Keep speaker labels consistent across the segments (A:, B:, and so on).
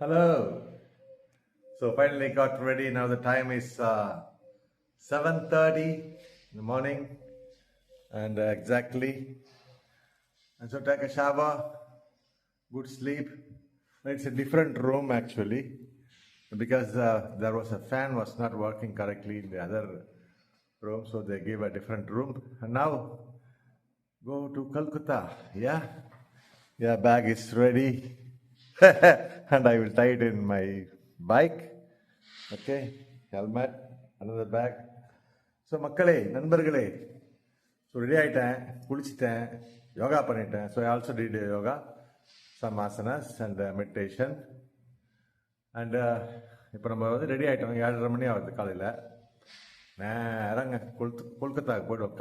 A: Hello. So finally got ready. Now the time is 7:30 in the morning, and exactly. And so take a shower, good sleep. It's a different room actually, because there was a fan was not working correctly in the other room, so they gave a different room. And now go to Calcutta. Yeah, bag is ready, and I will tie it in my bike. Okay, helmet, another bag. So மக்களே, நண்பர்களே, so ready ஆகிட்டேன், குளிச்சுட்டேன், யோகா பண்ணிட்டேன். So I also did yoga, some asanas and meditation. And இப்போ நம்ம வந்து ready ஆகிட்டோம். 7:30 மணி ஆகுது காலையில். நேரங்க கொல்கத்தாவுக்கு போய்டும்.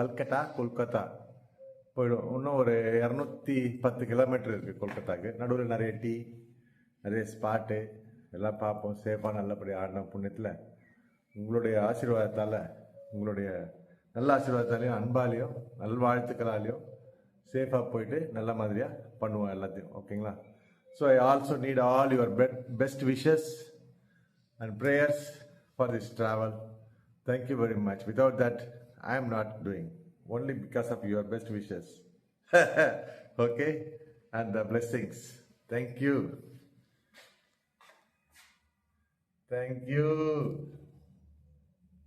A: கொல்கத்தா போய்டும். இன்னும் ஒரு 210 கிலோமீட்டர் இருக்குது கொல்கத்தாவுக்கு. நடுவில் நிறைய டீ, நிறைய ஸ்பாட்டு எல்லாம் பார்ப்போம். சேஃபாக நல்லபடியாக ஆடின புண்ணியத்தில் உங்களுடைய ஆசீர்வாதத்தால், உங்களுடைய நல்ல ஆசீர்வாதத்தாலையும் அன்பாலையும் நல்வாழ்த்துக்களாலையும் சேஃபாக போயிட்டு நல்ல மாதிரியாக பண்ணுவோம் எல்லாத்தையும். ஓகேங்களா? So I also need all your best wishes and prayers for this travel. Thank you very much. Without that I am not doing, only because of your best wishes. Okay, and the blessings. Thank you.